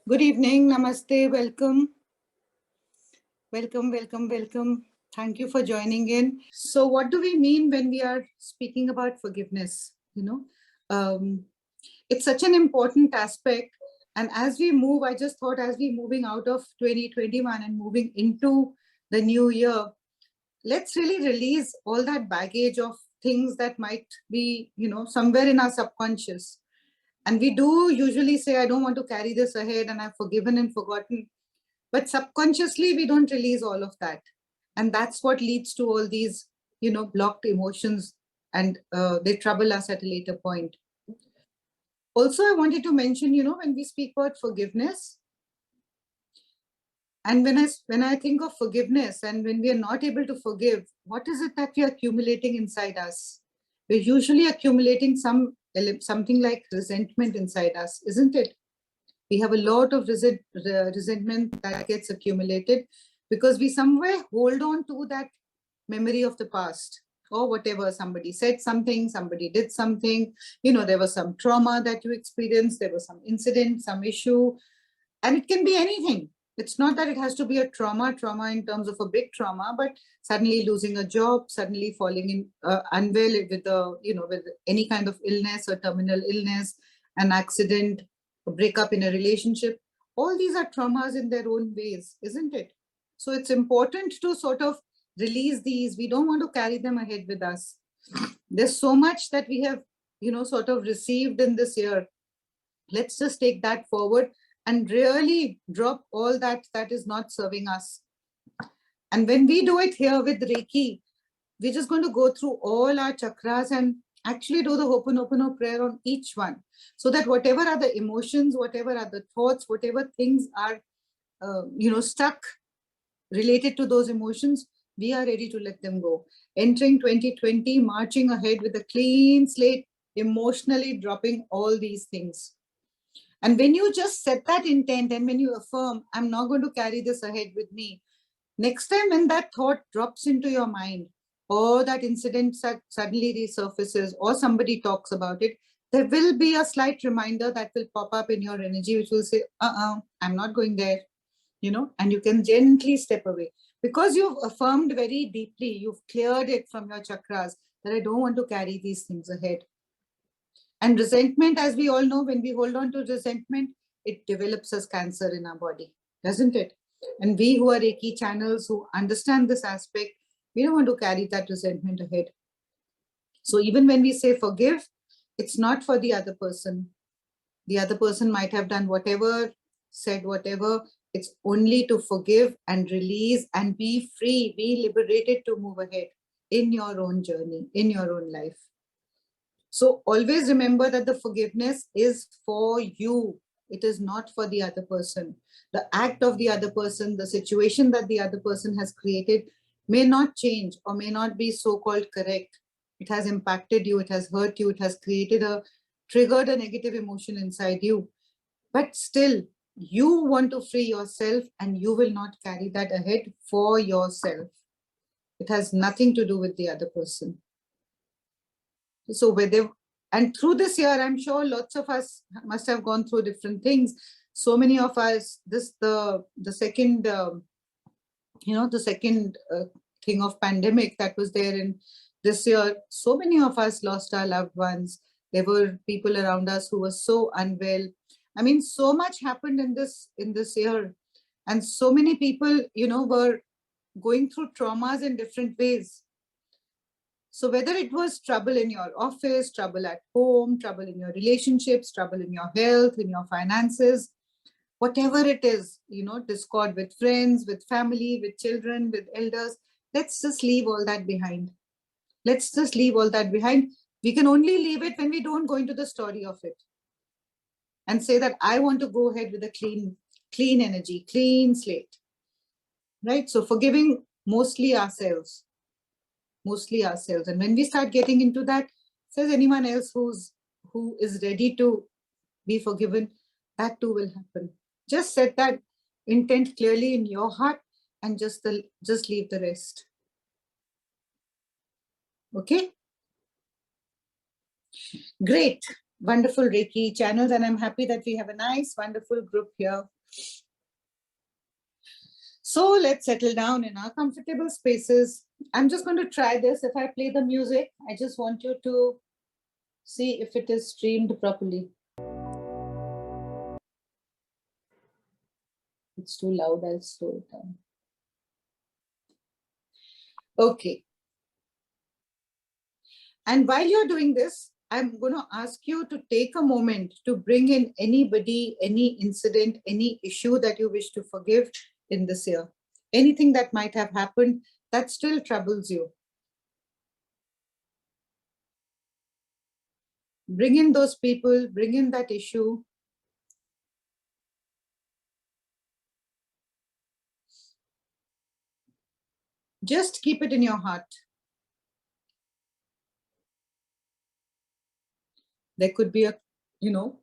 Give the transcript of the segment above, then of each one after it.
Good evening, namaste, welcome. Welcome. Thank you for joining in. So what do we mean when we are speaking about forgiveness? It's such an important aspect. And as we move, I just thought as we're moving out of 2021 and moving into the new year, let's really release all that baggage of things that might be, somewhere in our subconscious. And we do usually say, I don't want to carry this ahead and I've forgiven and forgotten. But subconsciously, we don't release all of that. And that's what leads to all these, blocked emotions, and they trouble us at a later point. Also, I wanted to mention, when we speak about forgiveness, and when I think of forgiveness and when we are not able to forgive, what is it that we are accumulating inside us? We're usually accumulating something like resentment inside us, isn't it? We have a lot of resentment that gets accumulated because we somewhere hold on to that memory of the past or whatever. Somebody said something, somebody did something, there was some trauma that you experienced, there was some incident, some issue, and it can be anything. It's not that it has to be a trauma in terms of a big trauma, but suddenly losing a job, suddenly falling in unwell with any kind of illness or terminal illness, an accident, a breakup in a relationship. All these are traumas in their own ways, isn't it? So it's important to sort of release these. We don't want to carry them ahead with us. There's so much that we have, sort of received in this year. Let's just take that forward and really drop all that is not serving us. And when we do it here with Reiki, we're just going to go through all our chakras and actually do the Ho'oponopono prayer on each one, so that whatever are the emotions, whatever are the thoughts, whatever things are, stuck related to those emotions, we are ready to let them go. Entering 2020, marching ahead with a clean slate, emotionally dropping all these things. And when you just set that intent and when you affirm, I'm not going to carry this ahead with me, next time when that thought drops into your mind, or that incident suddenly resurfaces, or somebody talks about it, there will be a slight reminder that will pop up in your energy, which will say, I'm not going there, and you can gently step away because you've affirmed very deeply, you've cleared it from your chakras that I don't want to carry these things ahead. And resentment, as we all know, when we hold on to resentment, it develops as cancer in our body, doesn't it? And we who are Reiki channels, who understand this aspect, we don't want to carry that resentment ahead. So even when we say forgive, it's not for the other person. The other person might have done whatever, said whatever. It's only to forgive and release and be free, be liberated to move ahead in your own journey, in your own life. So always remember that the forgiveness is for you. It is not for the other person. The act of the other person, the situation that the other person has created may not change or may not be so-called correct. It has impacted you, it has hurt you, it has triggered a negative emotion inside you. But still, you want to free yourself and you will not carry that ahead for yourself. It has nothing to do with the other person. So and through this year, I'm sure lots of us must have gone through different things. So many of us, the second thing of pandemic that was there in this year, so many of us lost our loved ones. There were people around us who were so unwell. I mean, so much happened in this year, and so many people, were going through traumas in different ways. So whether it was trouble in your office, trouble at home, trouble in your relationships, trouble in your health, in your finances, whatever it is, discord with friends, with family, with children, with elders, let's just leave all that behind. Let's just leave all that behind. We can only leave it when we don't go into the story of it and say that I want to go ahead with a clean energy, clean slate, right? So forgiving mostly ourselves. And when we start getting into that, says anyone else who is ready to be forgiven, that too will happen. Just set that intent clearly in your heart and just leave the rest. Okay, great. wonderful Reiki channels, and I'm happy that we have a nice, wonderful group here. So let's settle down in our comfortable spaces. I'm just going to try this. If I play the music, I just want you to see if it is streamed properly. It's too loud, I'll slow it down. Okay. And while you're doing this, I'm going to ask you to take a moment to bring in anybody, any incident, any issue that you wish to forgive in this year. Anything that might have happened that still troubles you. Bring in those people, bring in that issue. Just keep it in your heart. There could be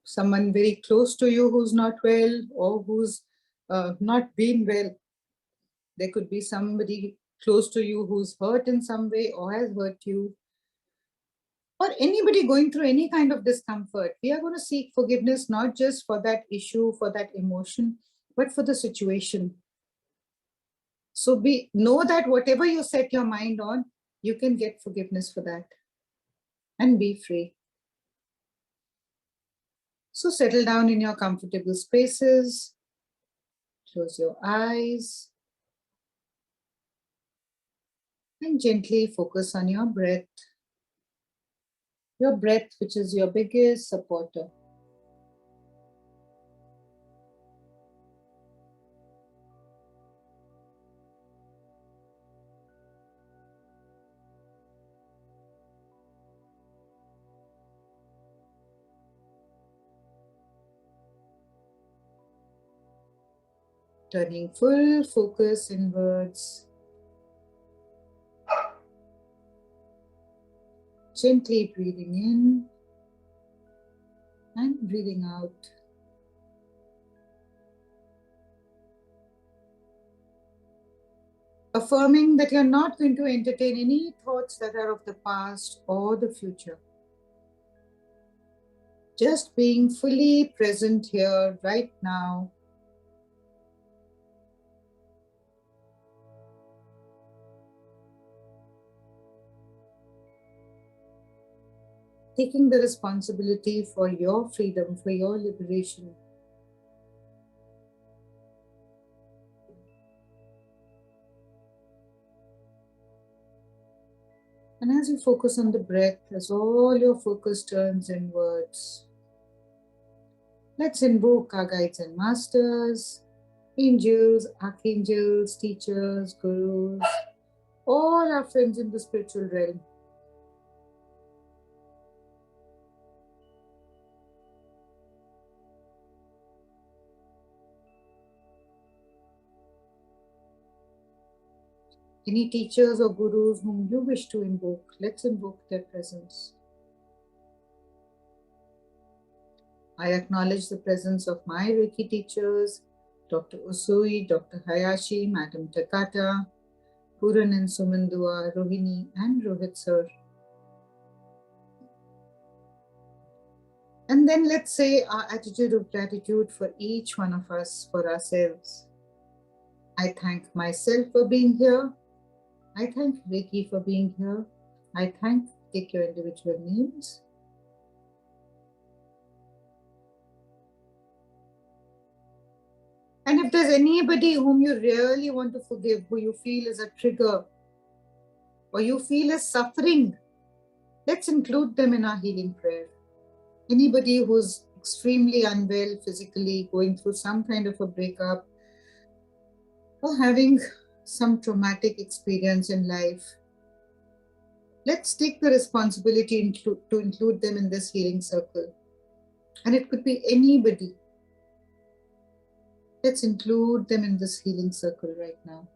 someone very close to you who's not well, or who's not been well. There could be somebody close to you who's hurt in some way or has hurt you, or anybody going through any kind of discomfort. We are going to seek forgiveness, not just for that issue, for that emotion, but for the situation. So know that whatever you set your mind on, you can get forgiveness for that and be free. So settle down in your comfortable spaces. Close your eyes and gently focus on your breath. Your breath, which is your biggest supporter. Turning full focus inwards. Gently breathing in and breathing out. Affirming that you're not going to entertain any thoughts that are of the past or the future. Just being fully present here right now. Taking the responsibility for your freedom, for your liberation. And as you focus on the breath, as all your focus turns inwards, let's invoke our guides and masters, angels, archangels, teachers, gurus, all our friends in the spiritual realm. Any teachers or gurus whom you wish to invoke, let's invoke their presence. I acknowledge the presence of my Reiki teachers, Dr. Usui, Dr. Hayashi, Madam Takata, Puran and Sumandua, Rohini and Rohit sir. And then let's say our attitude of gratitude for each one of us, for ourselves. I thank myself for being here. I thank Reiki for being here. Take your individual names. And if there's anybody whom you really want to forgive, who you feel is a trigger, or you feel is suffering, let's include them in our healing prayer. Anybody who's extremely unwell physically, going through some kind of a breakup, or having some traumatic experience in life, let's take the responsibility to include them in this healing circle. And it could be anybody. Let's include them in this healing circle right now.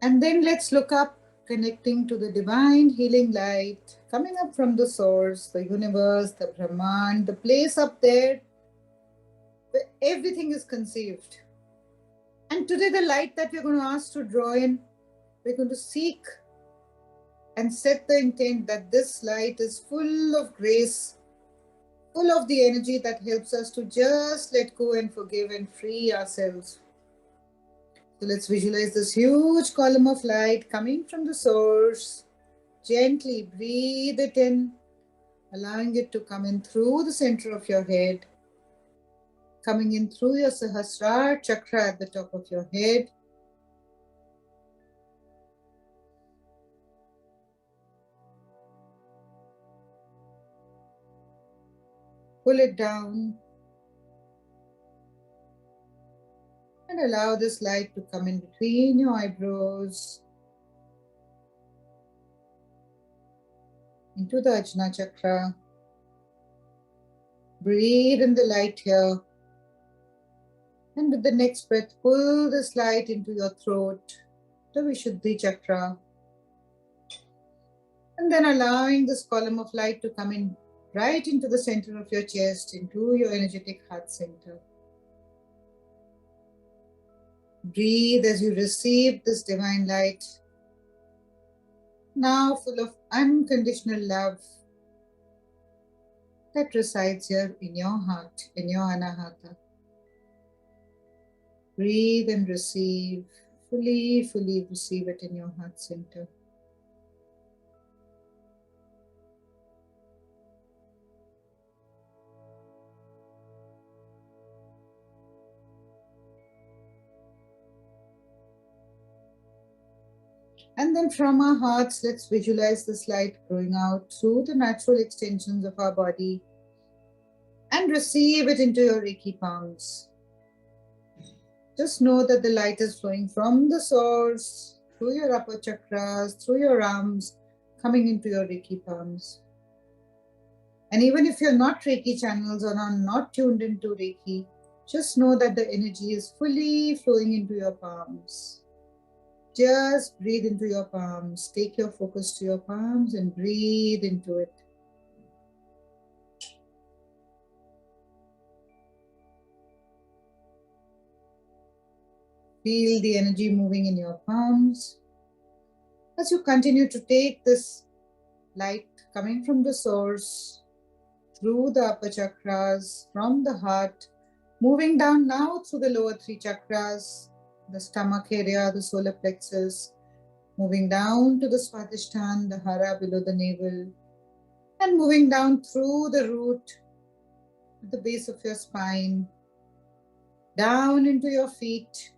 And then let's look up, connecting to the divine healing light, coming up from the source, the universe, the Brahman, the place up there where everything is conceived. And today the light that we're going to ask to draw in, we're going to seek and set the intent that this light is full of grace, full of the energy that helps us to just let go and forgive and free ourselves. So let's visualize this huge column of light coming from the source. Gently breathe it in, allowing it to come in through the center of your head, coming in through your Sahasrara chakra at the top of your head. Pull it down and allow this light to come in between your eyebrows, into the Ajna chakra. Breathe in the light here. And with the next breath, pull this light into your throat, the Vishuddhi chakra. And then allowing this column of light to come in right into the center of your chest, into your energetic heart center. Breathe as you receive this divine light, now full of unconditional love that resides here in your heart, in your Anahata. Breathe and receive, fully receive it in your heart center. And then from our hearts, let's visualize this light growing out through the natural extensions of our body and receive it into your Reiki palms. Just know that the light is flowing from the source, through your upper chakras, through your arms, coming into your Reiki palms. And even if you're not Reiki channels or are not tuned into Reiki, just know that the energy is fully flowing into your palms. Just breathe into your palms. Take your focus to your palms and breathe into it. Feel the energy moving in your palms. As you continue to take this light coming from the source, through the upper chakras, from the heart, moving down now through the lower three chakras, the stomach area, the solar plexus, moving down to the Swadhisthana, the hara below the navel, and moving down through the root, at the base of your spine, down into your feet.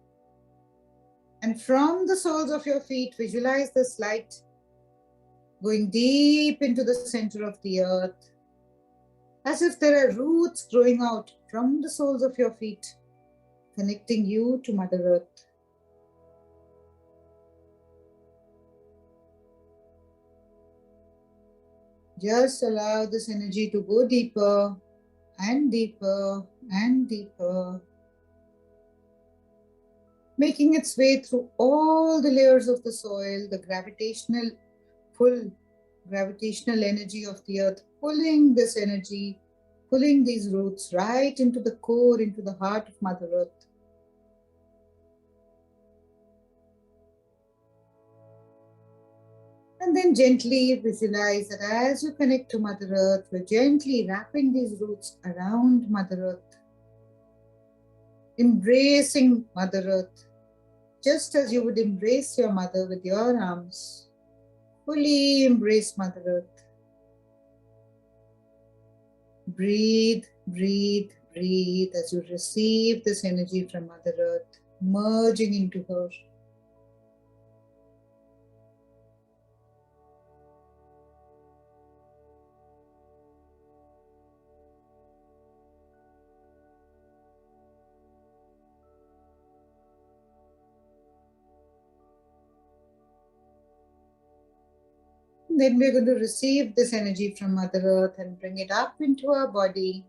And from the soles of your feet, visualize this light going deep into the center of the earth, as if there are roots growing out from the soles of your feet, connecting you to Mother Earth. Just allow this energy to go deeper and deeper and deeper, making its way through all the layers of the soil, the gravitational pull, gravitational energy of the earth, pulling this energy, pulling these roots right into the core, into the heart of Mother Earth. And then gently visualize that as you connect to Mother Earth, you're gently wrapping these roots around Mother Earth, embracing Mother Earth, just as you would embrace your mother with your arms. Fully embrace Mother Earth. Breathe, breathe, breathe as you receive this energy from Mother Earth, merging into her. Then we're going to receive this energy from Mother Earth and bring it up into our body.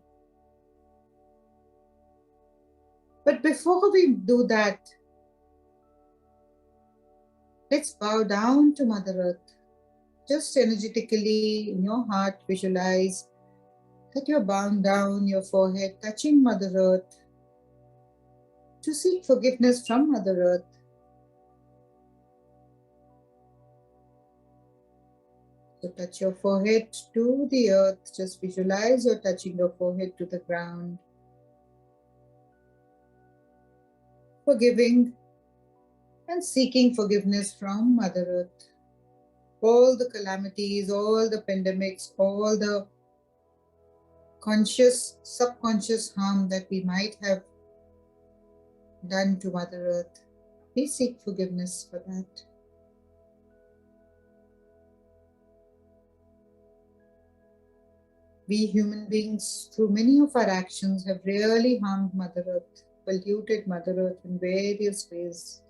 But before we do that, Let's bow down to Mother Earth. Just energetically in your heart, visualize that you're bowing down your forehead, touching Mother Earth to seek forgiveness from Mother Earth. So touch your forehead to the earth. Just visualize you're touching your forehead to the ground. Forgiving and seeking forgiveness from Mother Earth. All the calamities, all the pandemics, all the conscious, subconscious harm that we might have done to Mother Earth, we seek forgiveness for that. We human beings, through many of our actions, have really harmed Mother Earth, polluted Mother Earth in various ways.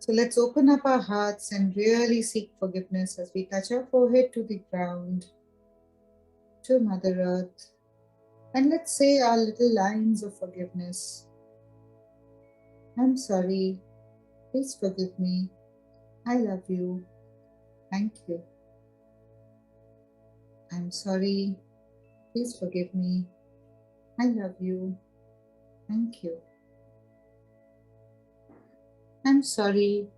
So let's open up our hearts and really seek forgiveness as we touch our forehead to the ground, to Mother Earth. And let's say our little lines of forgiveness. I'm sorry. Please forgive me. I love you. Thank you. I'm sorry. Please forgive me. I love you. Thank you. I'm sorry.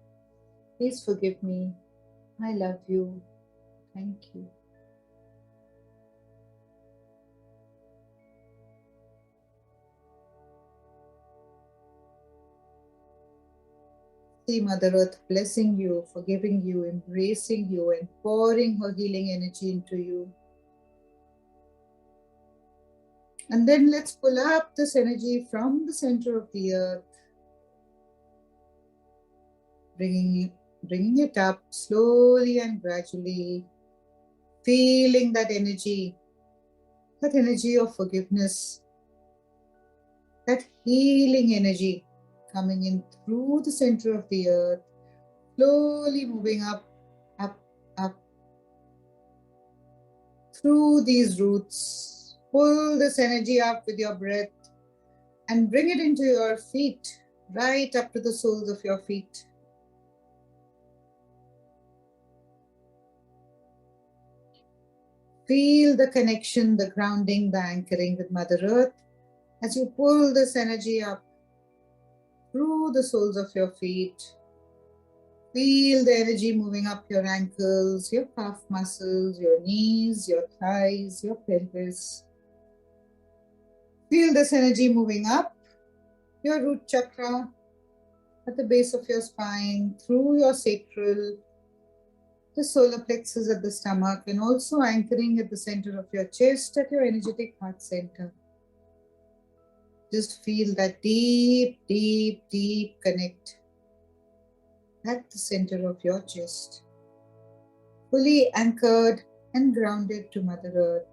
Please forgive me. I love you. Thank you. See Mother Earth blessing you, forgiving you, embracing you, and pouring her healing energy into you. And then let's pull up this energy from the center of the earth, bringing it up slowly and gradually, feeling that energy of forgiveness, that healing energy coming in through the center of the earth, slowly moving up, up, up, through these roots. Pull this energy up with your breath and bring it into your feet, right up to the soles of your feet. Feel the connection, the grounding, the anchoring with Mother Earth as you pull this energy up through the soles of your feet. Feel the energy moving up your ankles, your calf muscles, your knees, your thighs, your pelvis. Feel this energy moving up your root chakra at the base of your spine, through your sacral, the solar plexus at the stomach, and also anchoring at the center of your chest at your energetic heart center. Just feel that deep, deep, deep connect at the center of your chest, fully anchored and grounded to Mother Earth.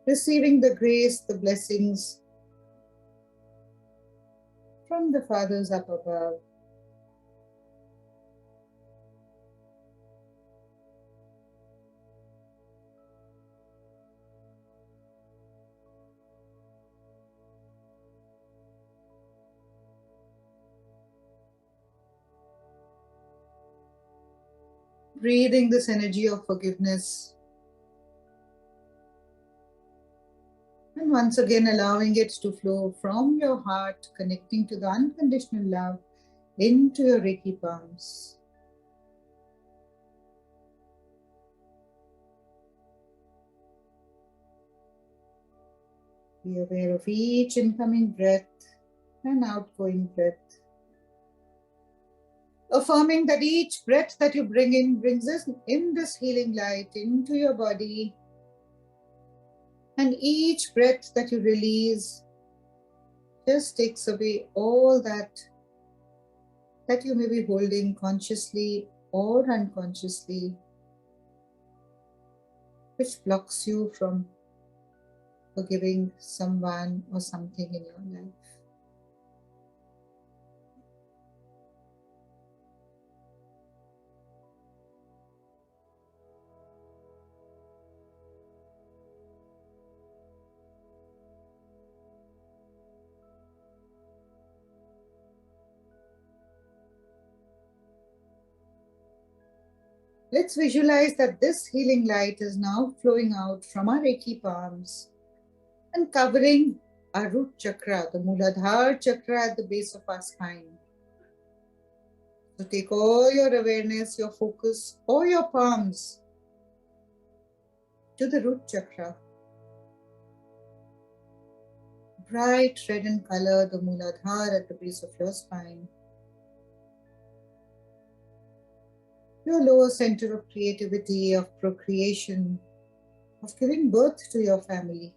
Receiving the grace, the blessings from the Fathers up above. Breathing this energy of forgiveness. And once again, allowing it to flow from your heart, connecting to the unconditional love into your Reiki palms. Be aware of each incoming breath and outgoing breath. Affirming that each breath that you bring in brings us in this healing light into your body. And each breath that you release just takes away all that you may be holding consciously or unconsciously, which blocks you from forgiving someone or something in your life. Let's visualize that this healing light is now flowing out from our Reiki palms and covering our root chakra, the Muladhara chakra at the base of our spine. So take all your awareness, your focus, or your palms to the root chakra. Bright red in color, the Muladhara at the base of your spine. Your lower center of creativity, of procreation, of giving birth to your family.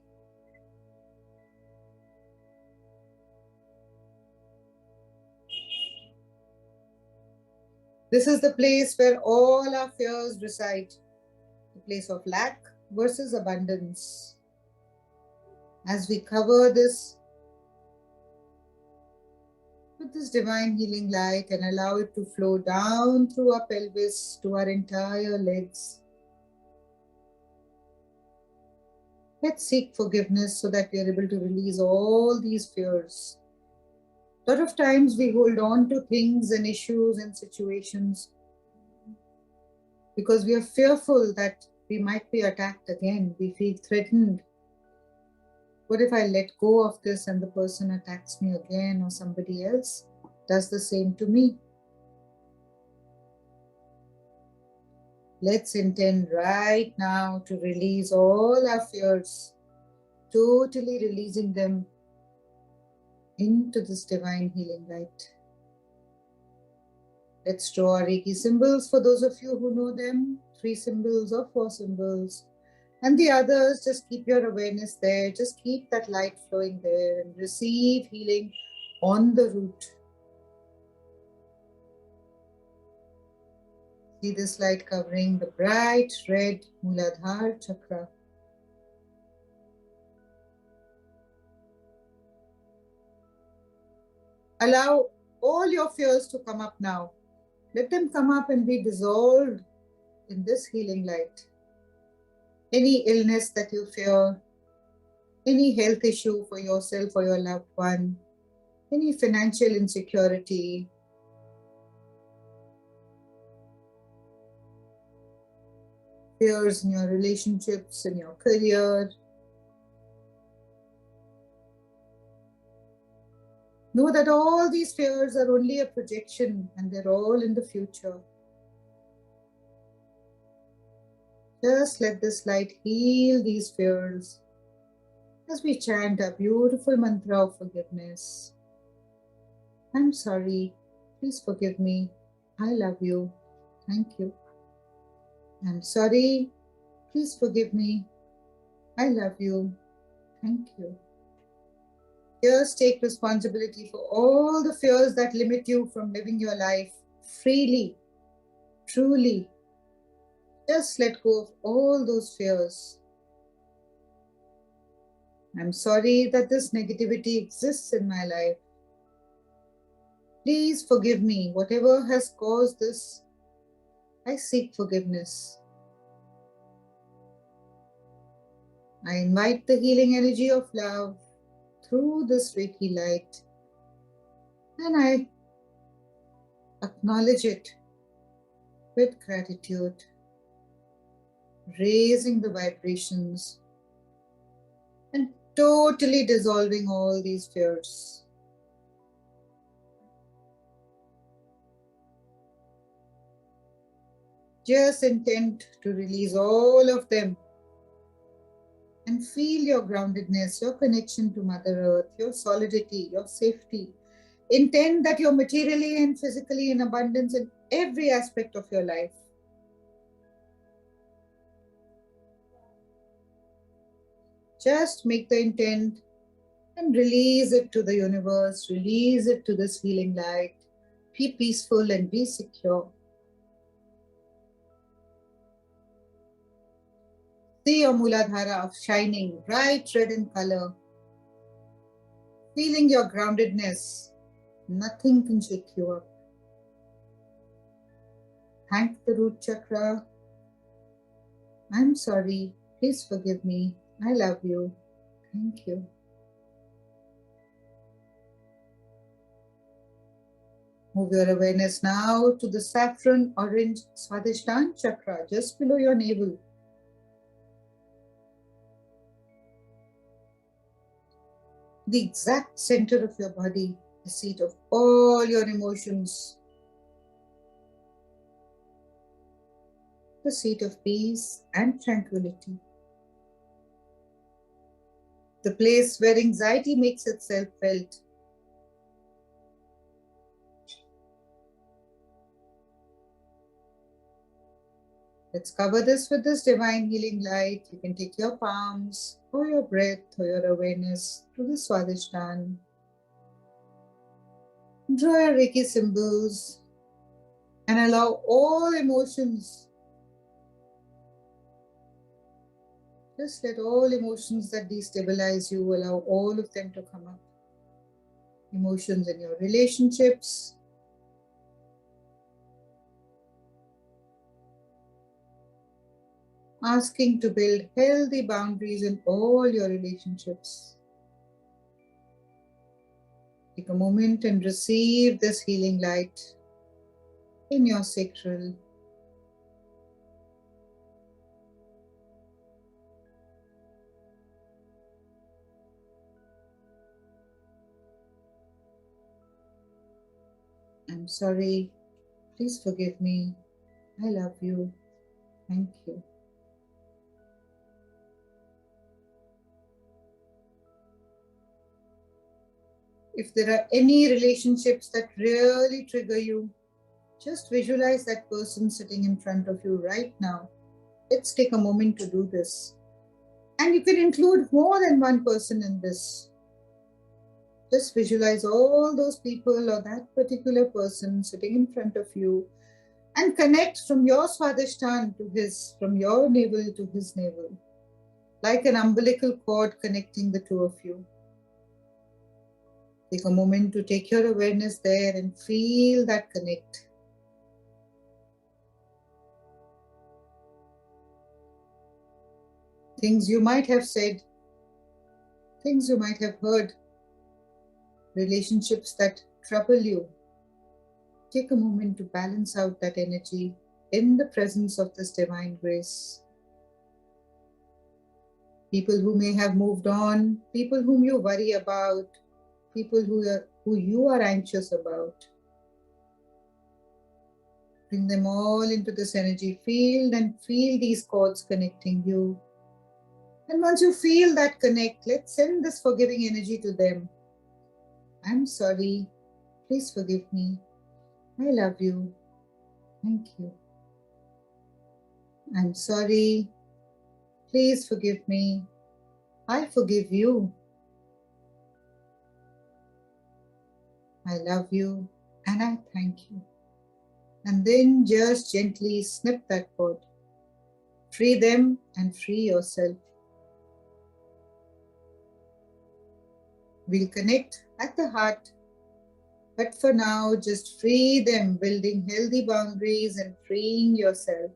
This is the place where all our fears reside, the place of lack versus abundance. As we cover this with this divine healing light and allow it to flow down through our pelvis to our entire legs, let's seek forgiveness so that we are able to release all these fears. A lot of times we hold on to things and issues and situations because we are fearful that we might be attacked again. We feel threatened. What if I let go of this and the person attacks me again, or somebody else does the same to me? Let's intend right now to release all our fears, totally releasing them into this divine healing light. Let's draw our Reiki symbols for those of you who know them, 3 symbols or 4 symbols. And the others, just keep your awareness there. Just keep that light flowing there and receive healing on the root. See this light covering the bright red Muladhara chakra. Allow all your fears to come up now. Let them come up and be dissolved in this healing light. Any illness that you fear, any health issue for yourself or your loved one, any financial insecurity, fears in your relationships, in your career. Know that all these fears are only a projection and they're all in the future. Just let this light heal these fears as we chant our beautiful mantra of forgiveness. I'm sorry. Please forgive me. I love you. Thank you. I'm sorry. Please forgive me. I love you. Thank you. Just take responsibility for all the fears that limit you from living your life freely, truly. Just let go of all those fears. I'm sorry that this negativity exists in my life. Please forgive me. Whatever has caused this, I seek forgiveness. I invite the healing energy of love through this Reiki light, and I acknowledge it with gratitude, raising the vibrations and totally dissolving all these fears. Just intend to release all of them and feel your groundedness, your connection to Mother Earth, your solidity, your safety. Intend that you're materially and physically in abundance in every aspect of your life. Just make the intent and release it to the universe, release it to this healing light. Be peaceful and be secure. See your Muladhara of shining, bright red in color. Feeling your groundedness. Nothing can shake you up. Thank the root chakra. I'm sorry. Please forgive me. I love you. Thank you. Move your awareness now to the saffron orange Swadhisthana chakra just below your navel. The exact center of your body, the seat of all your emotions, the seat of peace and tranquility, the place where anxiety makes itself felt. Let's cover this with this divine healing light. You can take your palms or your breath or your awareness to the Swadhisthana. Draw your Reiki symbols and allow all emotions. Just let all emotions that destabilize you, allow all of them to come up. Emotions in your relationships, asking to build healthy boundaries in all your relationships. Take a moment and receive this healing light in your sacral. I'm sorry. Please forgive me. I love you. Thank you. If there are any relationships that really trigger you, just visualize that person sitting in front of you right now. Let's take a moment to do this. And you can include more than one person in this. Just visualize all those people or that particular person sitting in front of you and connect from your Swadhisthana to his, from your navel to his navel, like an umbilical cord connecting the two of you. Take a moment to take your awareness there and feel that connect. Things you might have said, things you might have heard, relationships that trouble you. Take a moment to balance out that energy in the presence of this divine grace. People who may have moved on, people whom you worry about, people who you are anxious about. Bring them all into this energy field and feel these cords connecting you. And once you feel that connect, let's send this forgiving energy to them. I'm sorry. Please forgive me. I love you. Thank you. I'm sorry. Please forgive me. I forgive you. I love you and I thank you. And then just gently snip that cord. Free them and free yourself. We'll connect at the heart. But for now, just free them, building healthy boundaries and freeing yourself.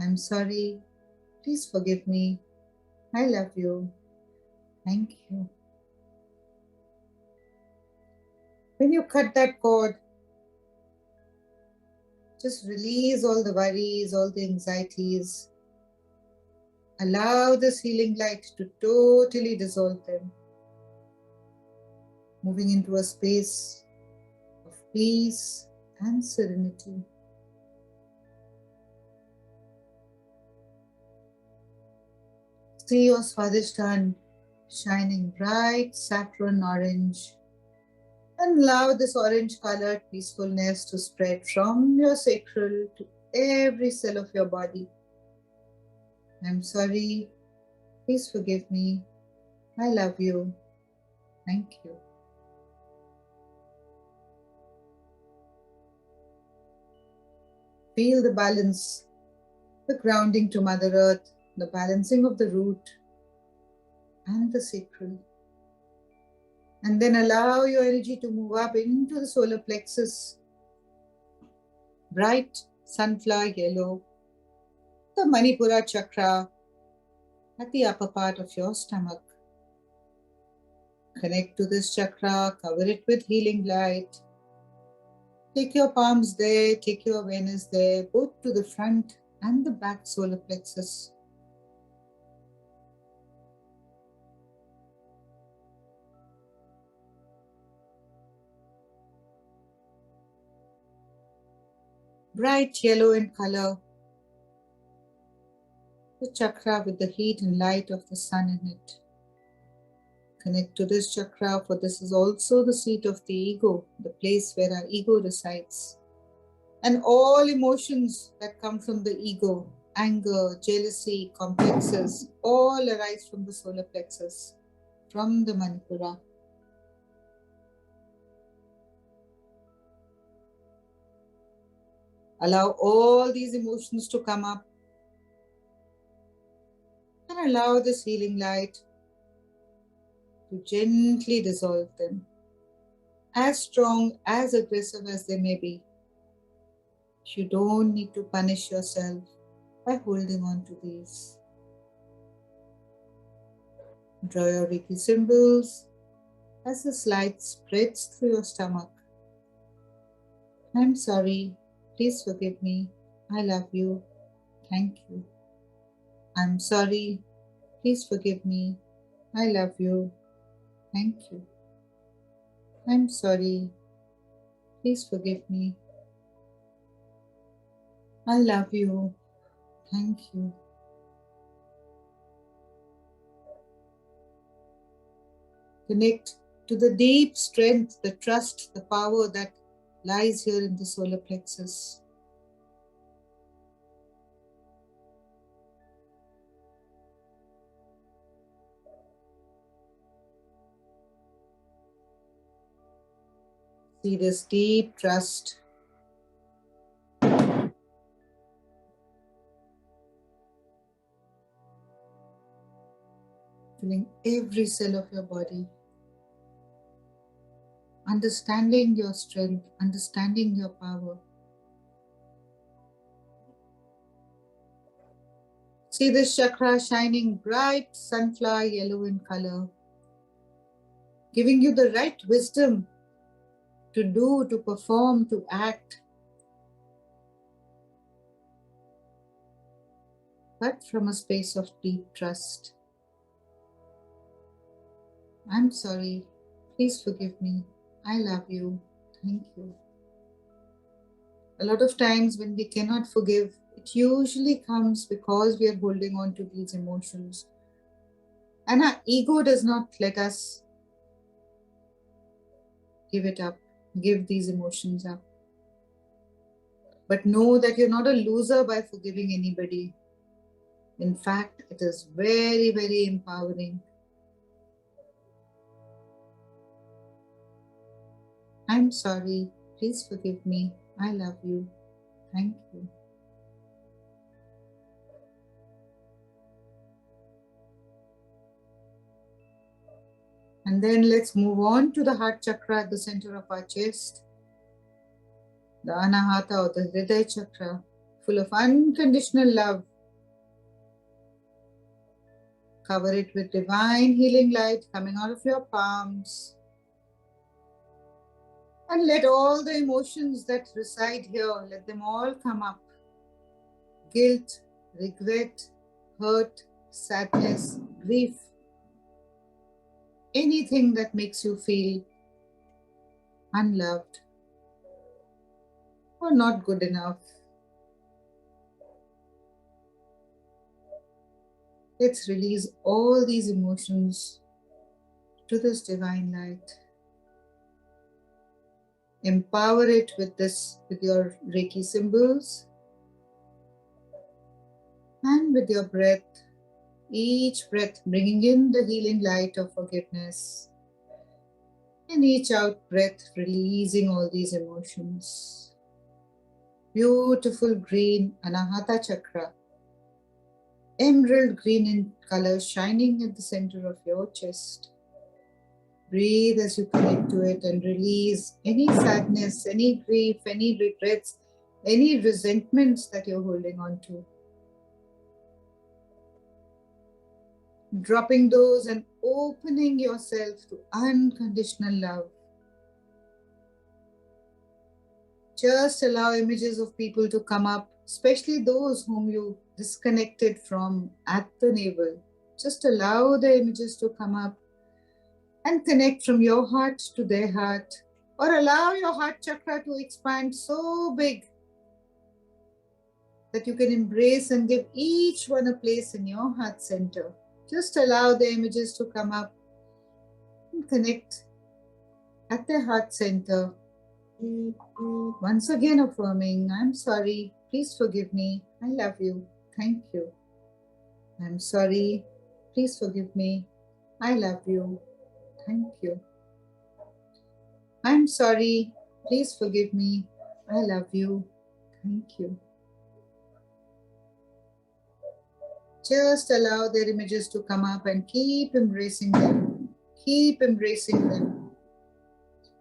I'm sorry. Please forgive me. I love you. Thank you. When you cut that cord, just release all the worries, all the anxieties. Allow this healing light to totally dissolve them. Moving into a space of peace and serenity. See your Swadhisthana shining bright saffron orange, and allow this orange colored peacefulness to spread from your sacral to every cell of your body. I'm sorry. Please forgive me. I love you. Thank you. Feel the balance, the grounding to Mother Earth, the balancing of the root and the sacral. And then allow your energy to move up into the solar plexus, bright sunflower yellow, the Manipura chakra at the upper part of your stomach. Connect to this chakra, cover it with healing light. Take your palms there, take your awareness there, both to the front and the back solar plexus. Bright yellow in color, the chakra with the heat and light of the sun in it. Connect to this chakra, for this is also the seat of the ego, the place where our ego resides. And all emotions that come from the ego, anger, jealousy, complexes, all arise from the solar plexus, from the Manipura. Allow all these emotions to come up and allow this healing light to gently dissolve them. As strong, as aggressive as they may be, you don't need to punish yourself by holding on to these. Draw your Reiki symbols as this light spreads through your stomach. I'm sorry. Please forgive me. I love you. Thank you. I'm sorry. Please forgive me. I love you. Thank you. I'm sorry. Please forgive me. I love you. Thank you. Connect to the deep strength, the trust, the power that lies here in the solar plexus. See this deep trust filling every cell of your body. Understanding your strength, understanding your power. See this chakra shining bright sunflower yellow in color, giving you the right wisdom to do, to perform, to act, but from a space of deep trust. I'm sorry. Please forgive me. I love you. Thank you. A lot of times when we cannot forgive, it usually comes because we are holding on to these emotions. And our ego does not let us give it up, give these emotions up. But know that you're not a loser by forgiving anybody. In fact, it is very, very empowering. I'm sorry. Please forgive me. I love you. Thank you. And then let's move on to the heart chakra at the center of our chest. The Anahata or the Hridaya chakra, full of unconditional love. Cover it with divine healing light coming out of your palms. And let all the emotions that reside here, let them all come up. Guilt, regret, hurt, sadness, grief. Anything that makes you feel unloved or not good enough. Let's release all these emotions to this divine light. Empower it with your Reiki symbols and with your breath. Each breath bringing in the healing light of forgiveness, and each out breath releasing all these emotions. Beautiful green Anahata chakra, emerald green in color, shining at the center of your chest. Breathe as you connect to it and release any sadness, any grief, any regrets, any resentments that you're holding on to. Dropping those and opening yourself to unconditional love. Just allow images of people to come up, especially those whom you disconnected from at the navel. Just allow the images to come up and connect from your heart to their heart, or allow your heart chakra to expand so big that you can embrace and give each one a place in your heart center. Just allow the images to come up and connect at their heart center. Once again affirming, I'm sorry, please forgive me, I love you, thank you. I'm sorry, please forgive me, I love you, thank you. I'm sorry, please forgive me, I love you, thank you. Just allow their images to come up and keep embracing them. Keep embracing them.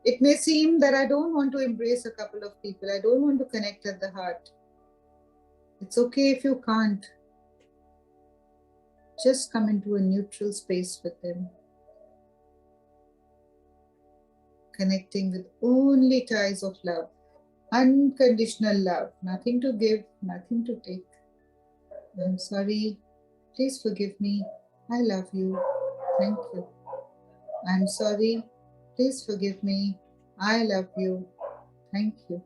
It may seem that I don't want to embrace a couple of people. I don't want to connect at the heart. It's okay if you can't. Just come into a neutral space with them. Connecting with only ties of love. Unconditional love. Nothing to give, nothing to take. I'm sorry. Please forgive me. I love you. Thank you. I'm sorry. Please forgive me. I love you. Thank you.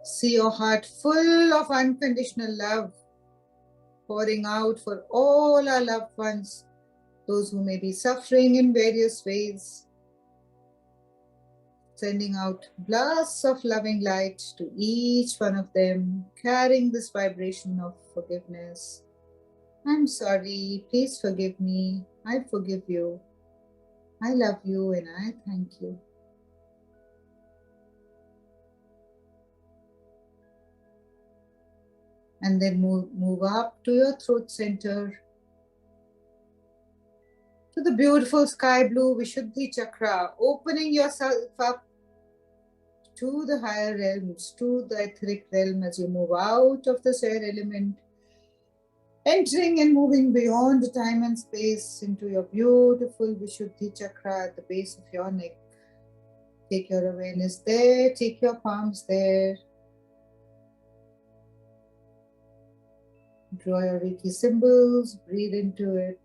See your heart full of unconditional love, pouring out for all our loved ones, those who may be suffering in various ways, sending out blasts of loving light to each one of them, carrying this vibration of forgiveness. I'm sorry, please forgive me, I forgive you, I love you and I thank you. And then move up to your throat center, to the beautiful sky blue Vishuddhi chakra, opening yourself up to the higher realms, to the etheric realm as you move out of this air element, entering and moving beyond time and space into your beautiful Vishuddhi chakra at the base of your neck. Take your awareness there, take your palms there. Draw your Reiki symbols, breathe into it.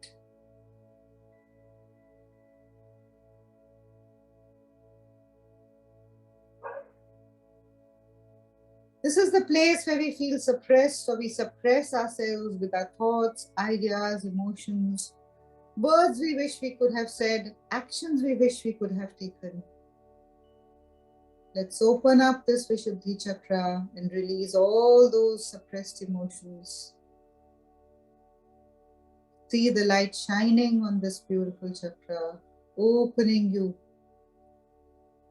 This is the place where we feel suppressed, or we suppress ourselves with our thoughts, ideas, emotions, words we wish we could have said, actions we wish we could have taken. Let's open up this Vishuddhi chakra and release all those suppressed emotions. See the light shining on this beautiful chakra, opening you,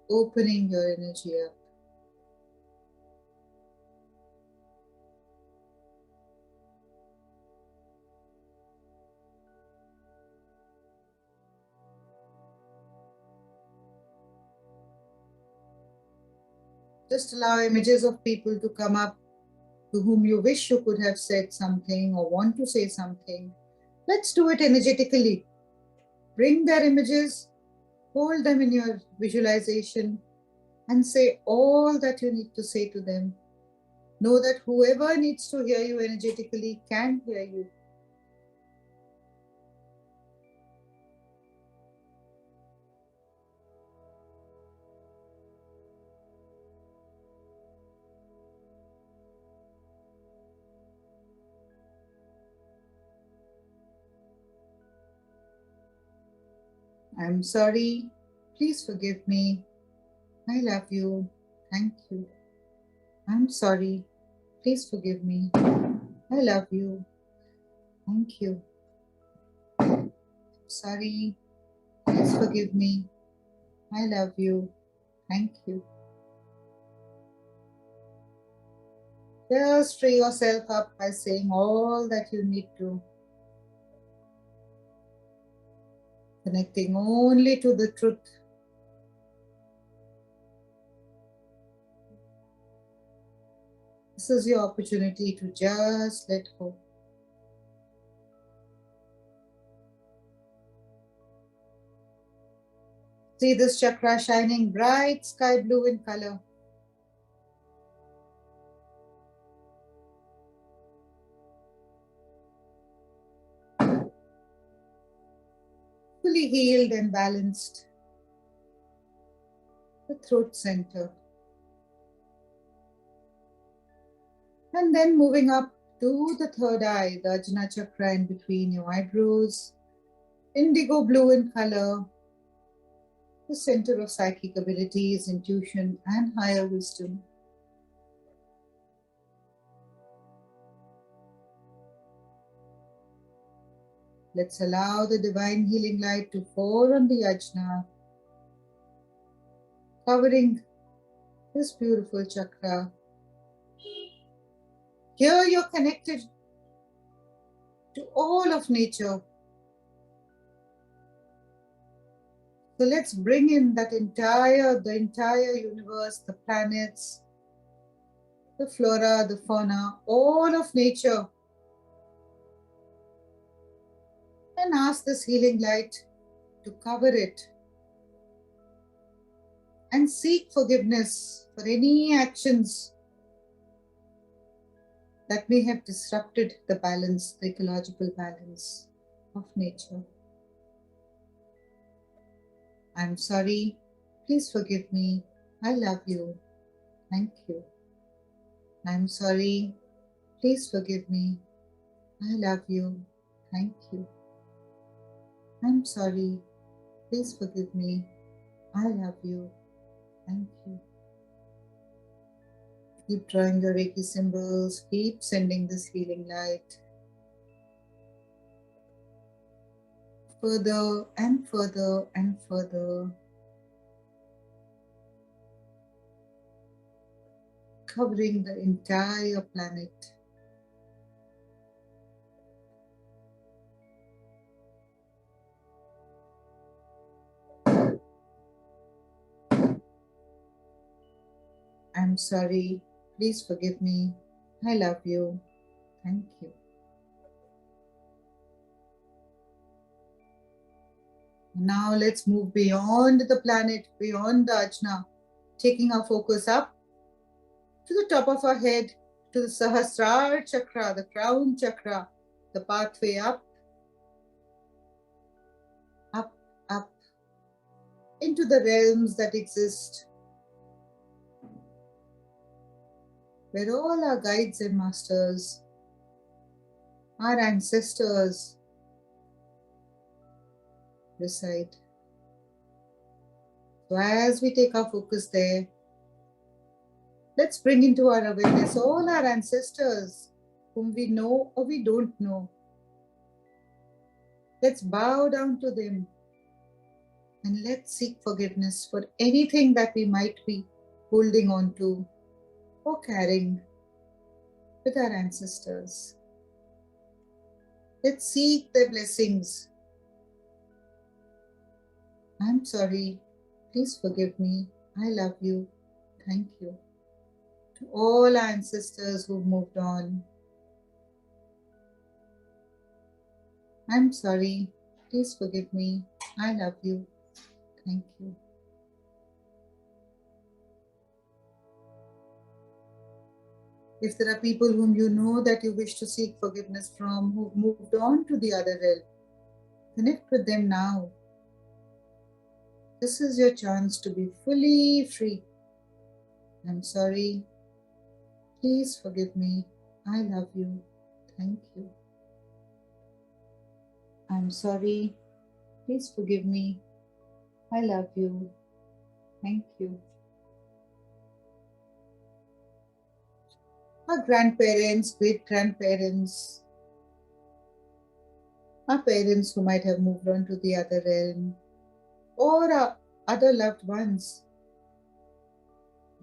opening your energy up. Just allow images of people to come up to whom you wish you could have said something or want to say something. Let's do it energetically. Bring their images, hold them in your visualization, and say all that you need to say to them. Know that whoever needs to hear you energetically can hear you. I'm sorry. Please forgive me. I love you. Thank you. I'm sorry. Please forgive me. I love you. Thank you. Sorry. Please forgive me. I love you. Thank you. Just free yourself up by saying all that you need to. Connecting only to the truth. This is your opportunity to just let go. See this chakra shining bright sky blue in color. Fully healed and balanced. The throat center. And then moving up to the third eye, the Ajna chakra in between your eyebrows. Indigo blue in color. The center of psychic abilities, intuition, and higher wisdom. Let's allow the divine healing light to fall on the Ajna, covering this beautiful chakra. Here you're connected to all of nature. So let's bring in that the entire universe, the planets, the flora, the fauna, all of nature. And ask this healing light to cover it. And seek forgiveness for any actions that may have disrupted the balance, the ecological balance of nature. I'm sorry. Please forgive me. I love you. Thank you. I'm sorry. Please forgive me. I love you. Thank you. I'm sorry. Please forgive me. I love you. Thank you. Keep drawing your Reiki symbols. Keep sending this healing light further and further and further, covering the entire planet. I'm sorry. Please forgive me. I love you. Thank you. Now let's move beyond the planet, beyond the Ajna, taking our focus up to the top of our head, to the Sahasrara chakra, the crown chakra, the pathway up, up, up, into the realms that exist, where all our guides and masters, our ancestors reside. So as we take our focus there, let's bring into our awareness all our ancestors whom we know or we don't know. Let's bow down to them and let's seek forgiveness for anything that we might be holding on to or carrying with our ancestors. Let's seek their blessings. I'm sorry. Please forgive me. I love you. Thank you. To all our ancestors who've moved on, I'm sorry. Please forgive me. I love you. Thank you. If there are people whom you know that you wish to seek forgiveness from, who've moved on to the other realm, connect with them now. This is your chance to be fully free. I'm sorry. Please forgive me. I love you. Thank you. I'm sorry. Please forgive me. I love you. Thank you. Our grandparents, great-grandparents, our parents who might have moved on to the other realm, or our other loved ones,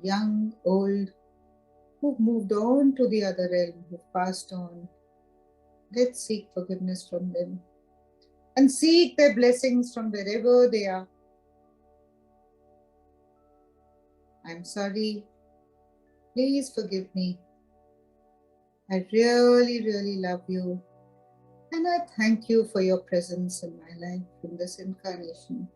young, old, who've moved on to the other realm, who've passed on. Let's seek forgiveness from them and seek their blessings from wherever they are. I'm sorry. Please forgive me. I really, really love you. And I thank you for your presence in my life in this incarnation.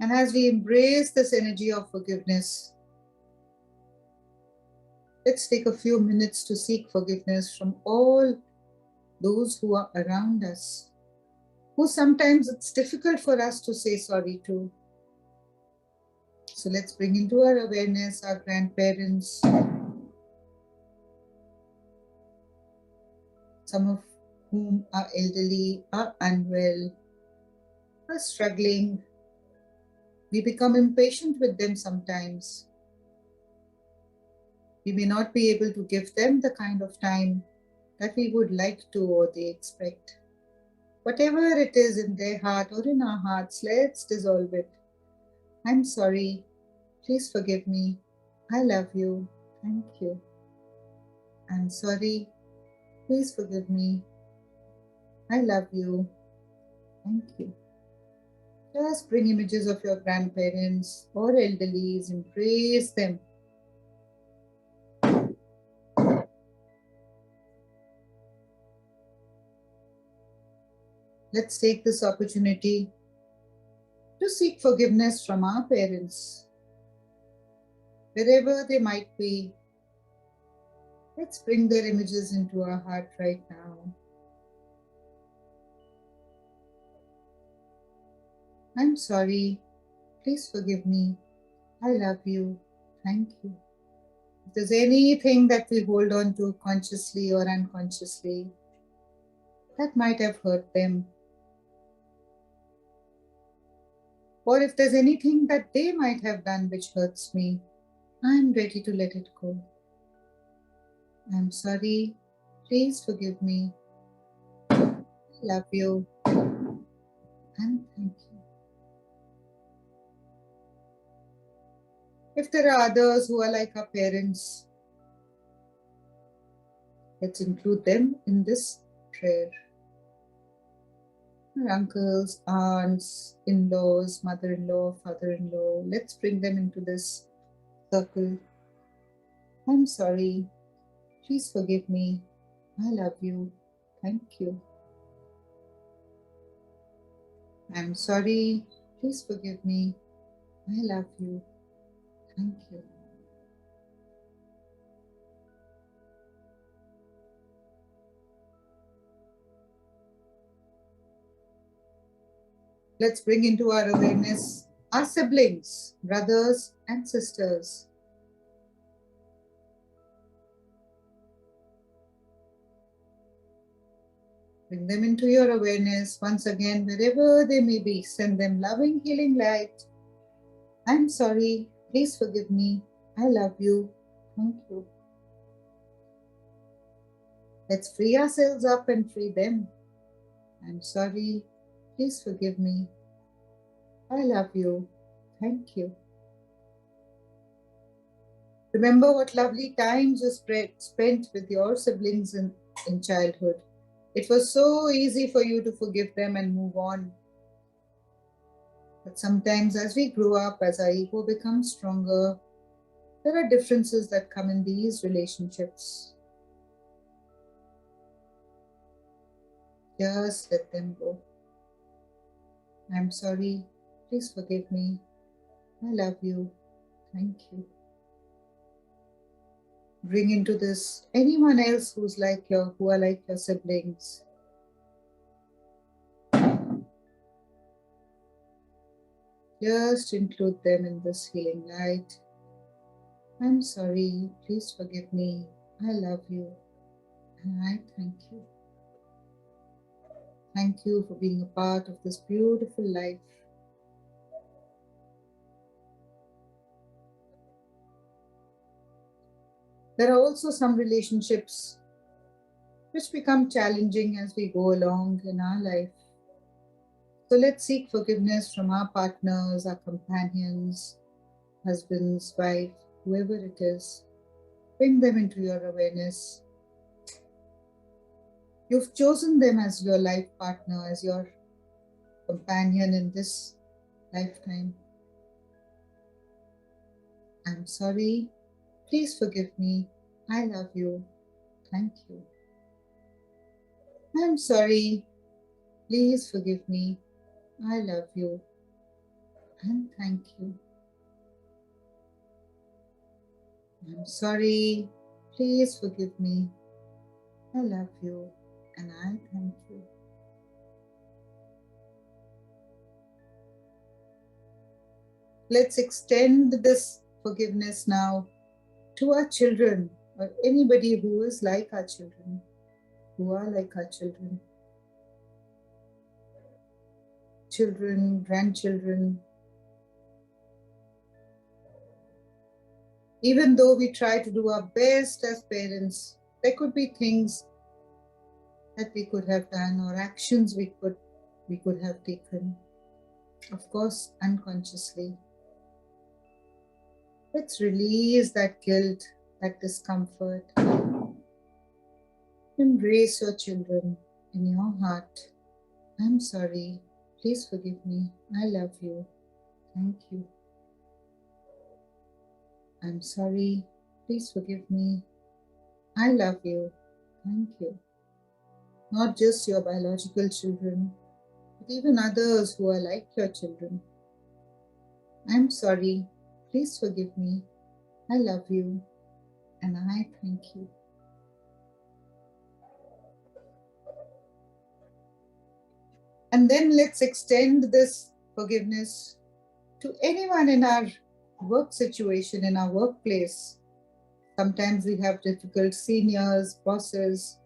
And as we embrace this energy of forgiveness, let's take a few minutes to seek forgiveness from all those who are around us, who sometimes it's difficult for us to say sorry to. So let's bring into our awareness our grandparents, some of whom are elderly, are unwell, are struggling. We become impatient with them sometimes. We may not be able to give them the kind of time that we would like to or they expect. Whatever it is in their heart or in our hearts, let's dissolve it. I'm sorry. Please forgive me. I love you. Thank you. I'm sorry. Please forgive me. I love you. Thank you. Just bring images of your grandparents or elderlies, embrace them. Let's take this opportunity to seek forgiveness from our parents, wherever they might be. Let's bring their images into our heart right now. I'm sorry. Please forgive me. I love you. Thank you. If there's anything that we hold on to consciously or unconsciously that might have hurt them, or if there's anything that they might have done which hurts me, I'm ready to let it go. I'm sorry. Please forgive me. I love you. And thank you. If there are others who are like our parents, let's include them in this prayer. Our uncles, aunts, in-laws, mother-in-law, father-in-law, let's bring them into this circle. I'm sorry. Please forgive me. I love you. Thank you. I'm sorry. Please forgive me. I love you. Thank you. Let's bring into our awareness our siblings, brothers and sisters. Bring them into your awareness once again, wherever they may be. Send them loving, healing light. I'm sorry. Please forgive me. I love you. Thank you. Let's free ourselves up and free them. I'm sorry. Please forgive me. I love you. Thank you. Remember what lovely times you spent with your siblings in childhood. It was so easy for you to forgive them and move on. But sometimes as we grow up, as our ego becomes stronger, there are differences that come in these relationships. Just let them go. I'm sorry. Please forgive me. I love you. Thank you. Bring into this anyone else who are like your siblings. Just include them in this healing light. I'm sorry. Please forgive me. I love you. And I thank you. Thank you for being a part of this beautiful life. There are also some relationships which become challenging as we go along in our life. So let's seek forgiveness from our partners, our companions, husbands, wife, whoever it is. Bring them into your awareness. You've chosen them as your life partner, as your companion in this lifetime. I'm sorry. Please forgive me. I love you. Thank you. I'm sorry. Please forgive me. I love you. and thank you. I'm sorry. Please forgive me. I love you and I thank you. Let's extend this forgiveness now to our children or anybody who is like our children, who are like our children. Children, grandchildren. Even though we try to do our best as parents, there could be things that we could have done or actions we could have taken. Of course, unconsciously. Let's release that guilt, that discomfort. Embrace your children in your heart. I'm sorry. Please forgive me. I love you. Thank you. I'm sorry. Please forgive me. I love you. Thank you. Not just your biological children, but even others who are like your children. I'm sorry. Please forgive me. I love you. And I thank you. And then let's extend this forgiveness to anyone in our work situation, in our workplace. Sometimes we have difficult seniors, bosses,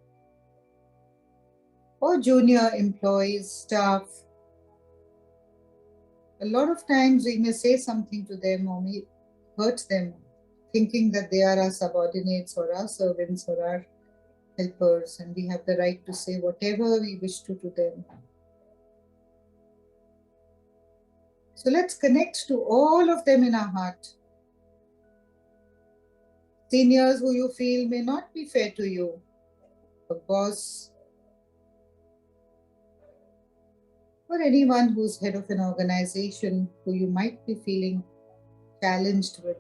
or junior employees, staff. A lot of times we may say something to them or may hurt them, thinking that they are our subordinates or our servants or our helpers, and we have the right to say whatever we wish to them. So let's connect to all of them in our heart. Seniors who you feel may not be fair to you, a boss, or anyone who's head of an organization who you might be feeling challenged with.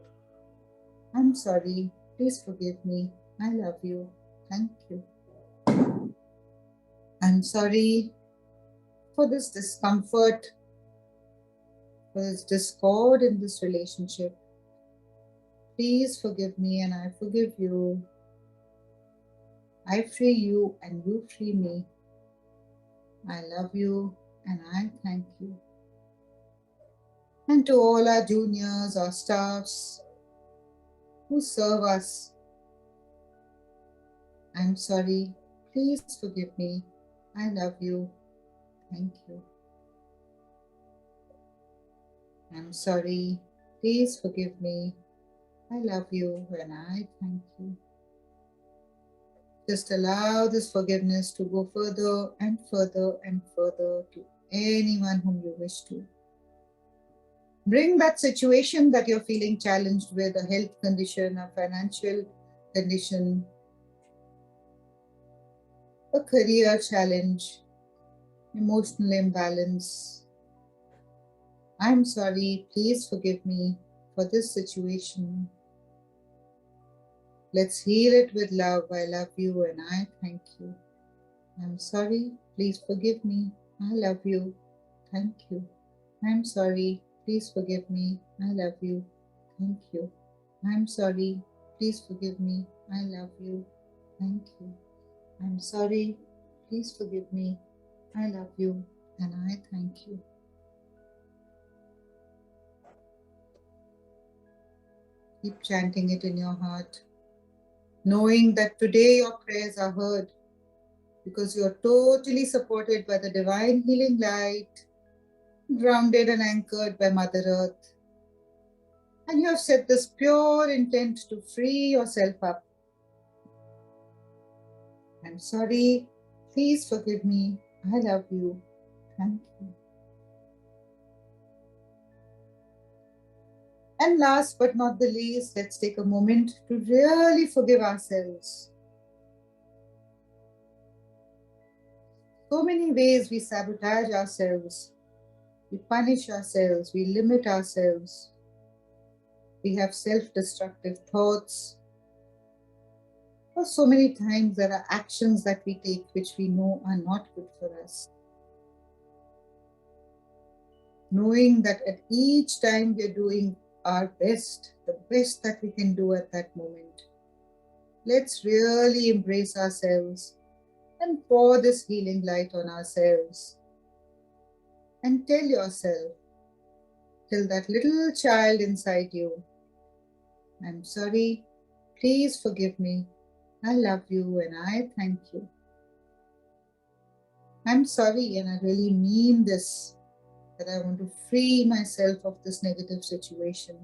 I'm sorry, please forgive me. I love you. Thank you. I'm sorry for this discomfort, for this discord in this relationship. Please forgive me and I forgive you. I free you and you free me. I love you and I thank you. And to all our juniors, our staffs who serve us, I'm sorry. Please forgive me. I love you. Thank you. I'm sorry. Please forgive me. I love you and I thank you. Just allow this forgiveness to go further and further and further to anyone whom you wish to. Bring that situation that you're feeling challenged with, a health condition, a financial condition, a career challenge, emotional imbalance. I'm sorry, please forgive me for this situation. Let's heal it with love. I love you and I thank you. I'm sorry, please forgive me. I love you. Thank you. I'm sorry, please forgive me. I love you. Thank you. I'm sorry, please forgive me. I love you. Thank you. I'm sorry, please forgive me. I love you and I thank you. Keep chanting it in your heart, knowing that today your prayers are heard because you're totally supported by the divine healing light, grounded and anchored by Mother Earth. And you have set this pure intent to free yourself up. I'm sorry, please forgive me. I love you. Thank you. And last but not the least, let's take a moment to really forgive ourselves. So many ways we sabotage ourselves, we punish ourselves, we limit ourselves, we have self-destructive thoughts. Or so many times there are actions that we take which we know are not good for us. knowing that at each time we're doing our best, the best that we can do at that moment. Let's really embrace ourselves and pour this healing light on ourselves. And tell yourself, tell that little child inside you, I'm sorry, please forgive me, I love you and I thank you. I'm sorry and I really mean this, that I want to free myself of this negative situation.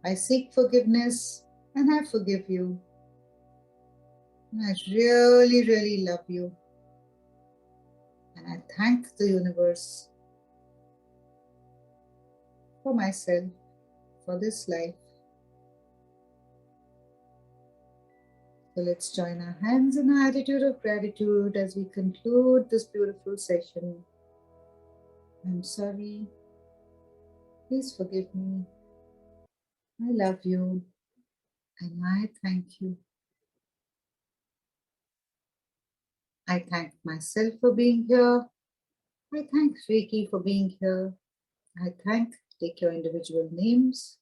I seek forgiveness and I forgive you. And I really, really love you. And I thank the universe for myself, for this life. So let's join our hands in our attitude of gratitude as we conclude this beautiful session. I'm sorry. Please forgive me. I love you. And I thank you. I thank myself for being here. I thank Reiki for being here. I thank, take your individual names.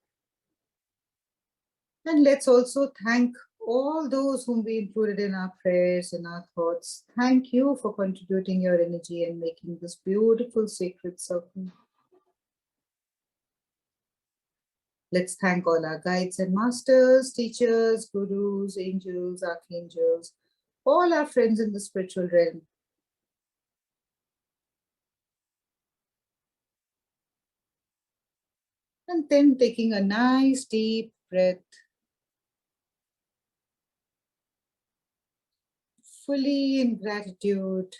And let's also thank all those whom we included in our prayers and our thoughts. Thank you for contributing your energy and making this beautiful sacred circle. Let's thank all our guides and masters, teachers, gurus, angels, archangels, all our friends in the spiritual realm. And then taking a nice deep breath, fully in gratitude,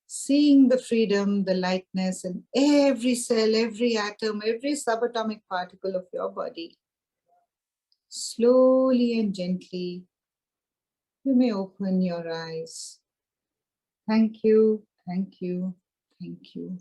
seeing the freedom, the lightness in every cell, every atom, every subatomic particle of your body. Slowly and gently, you may open your eyes. Thank you, thank you, thank you.